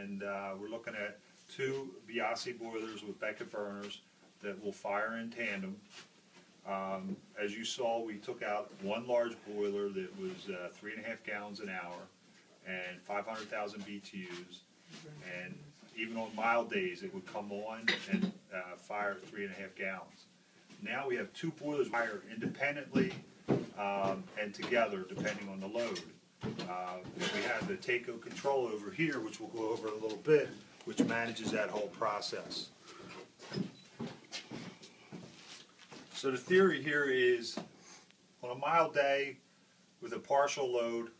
and we're looking at 2 Biasi boilers with Beckett burners that will fire in tandem. As you saw, we took out one large boiler that was 3.5 gallons an hour and 500,000 BTUs, and even on mild days it would come on and fire 3.5 gallons. Now we have 2 boilers fire independently and together depending on the load. We have the TECO control over here, which we'll go over in a little bit, which manages that whole process. So the theory here is, on a mild day with a partial load,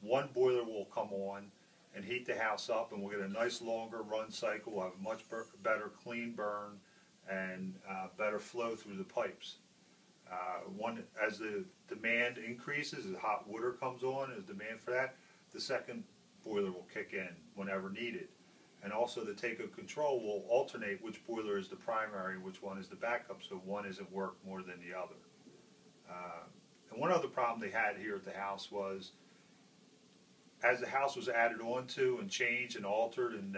one boiler will come on and heat the house up, and we'll get a nice longer run cycle. We'll have a much better clean burn and better flow through the pipes. As the demand increases, as hot water comes on, as demand for that, the second boiler will kick in whenever needed. And also the TECO control will alternate which boiler is the primary and which one is the backup, so one isn't worked more than the other. And one other problem they had here at the house was, as the house was added onto and changed and altered and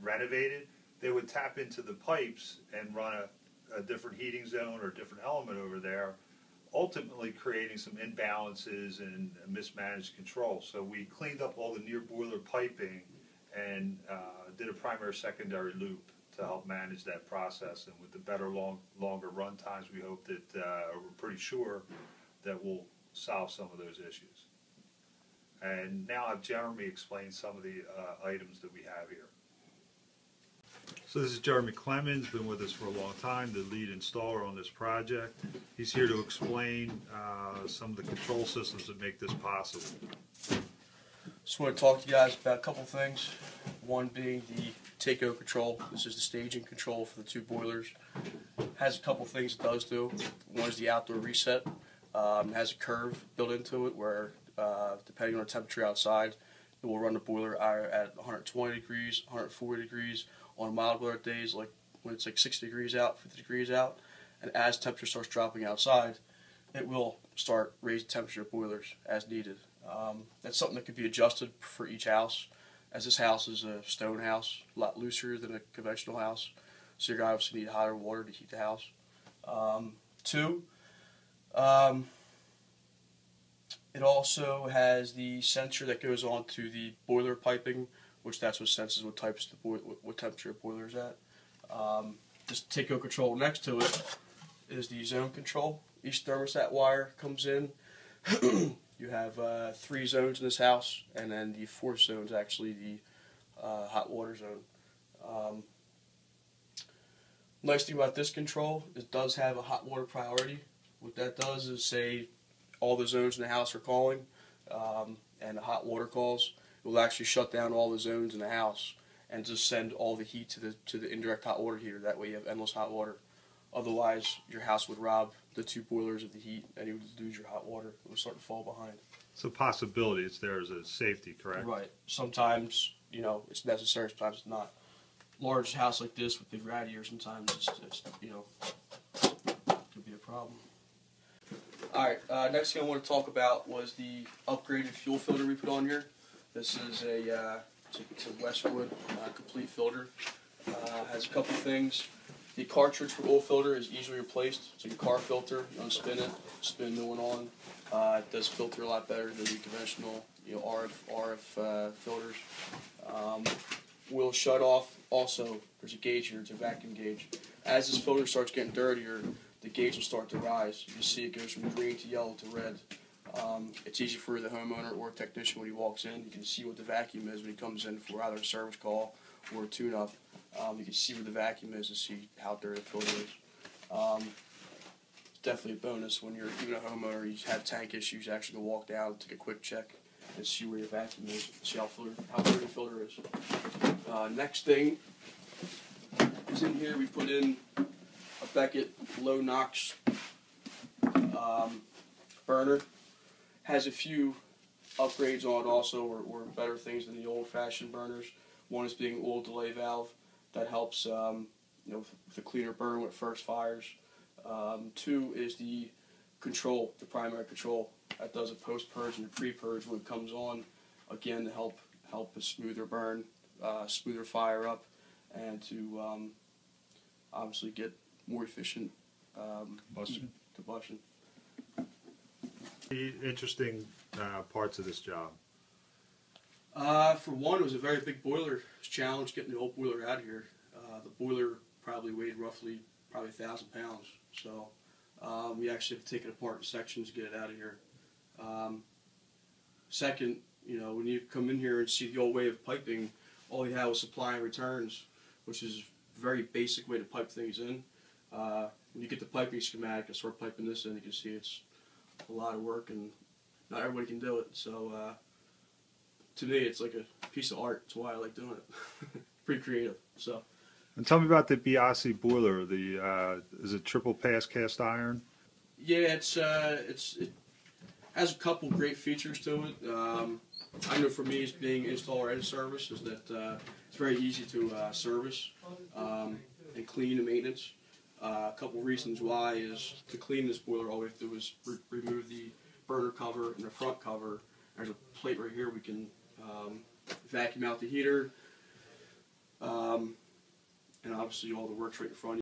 renovated, they would tap into the pipes and run a different heating zone or a different element over there, ultimately creating some imbalances and mismanaged control. So we cleaned up all the near boiler piping and did a primary secondary loop to help manage that process. And with the better longer run times, we hope that we're pretty sure that we'll solve some of those issues. And now I'll have Jeremy explain some of the items that we have here. So this is Jeremy Clemens, been with us for a long time, the lead installer on this project. He's here to explain some of the control systems that make this possible. Just want to talk to you guys about a couple things. One being the TECO control. This is the staging control for the 2 boilers. Has a couple things it does do. One is the outdoor reset. It has a curve built into it where, depending on the temperature outside, it will run the boiler either at 120 degrees, 140 degrees, on mild weather days, like when it's like 60 degrees out, 50 degrees out. And as temperature starts dropping outside, it will start raising temperature boilers as needed. That's something that could be adjusted for each house, as this house is a stone house, a lot looser than a conventional house, so you're going to obviously need hotter water to heat the house. 2, it also has the sensor that goes onto the boiler piping, which that's what senses what temperature the boiler is at. This TECO control next to it is the zone control. Each thermostat wire comes in. You have 3 zones in this house, and then the 4th zone is actually the hot water zone. Nice thing about this control, it does have a hot water priority. What that does is say all the zones in the house are calling, and the hot water calls. It will actually shut down all the zones in the house and just send all the heat to the indirect hot water heater. That way you have endless hot water. Otherwise, your house would rob the 2 boilers of the heat, and you would lose your hot water. It would start to fall behind. It's a possibility. It's there as a safety, correct? Right. Sometimes, it's necessary. Sometimes it's not. Large house like this with big radiators, sometimes it's could be a problem. All right. Next thing I want to talk about was the upgraded fuel filter we put on here. This is it's a Westwood complete filter. Has a couple things. The cartridge for oil filter is easily replaced. It's like a car filter. You unspin it, spin a new one on. It does filter a lot better than the conventional, RF filters. Will shut off. Also, there's a gauge here. It's a vacuum gauge. As this filter starts getting dirtier, the gauge will start to rise. You see it goes from green to yellow to red. It's easy for the homeowner or technician when he walks in. You can see what the vacuum is when he comes in for either a service call or a tune-up. You can see where the vacuum is to see how dirty the filter is. It's definitely a bonus when you're even a homeowner. You have tank issues. You actually go walk down, take a quick check, and see where your vacuum is. See how dirty the filter is. Next thing is in here. We put in a Beckett low NOx burner. Has a few upgrades on it also, or better things than the old-fashioned burners. One is being oil delay valve. That helps, with the cleaner burn when it first fires. 2 is the control, the primary control. That does a post-purge and a pre-purge when it comes on. Again, to help a smoother burn smoother fire up and to obviously get more efficient combustion. The interesting parts of this job. For one, it was a very big boiler. It was a challenge getting the old boiler out of here. The boiler probably weighed roughly 1,000 pounds. So we actually have to take it apart in sections to get it out of here. Second, when you come in here and see the old way of piping, all you had was supply and returns, which is a very basic way to pipe things in. When you get the piping schematic and start piping this in, you can see it's a lot of work and not everybody can do it. So to me, it's like a piece of art. That's why I like doing it. Pretty creative. So. And tell me about the Biasi boiler. Is it triple pass cast iron? Yeah, it has a couple great features to it. I know for me, as being installer and service, is that it's very easy to service and clean and maintenance. A couple reasons why is to clean this boiler, all we have to do is remove the burner cover and the front cover. There's a plate right here. We can vacuum out the heater, and obviously all the work's right in front of you.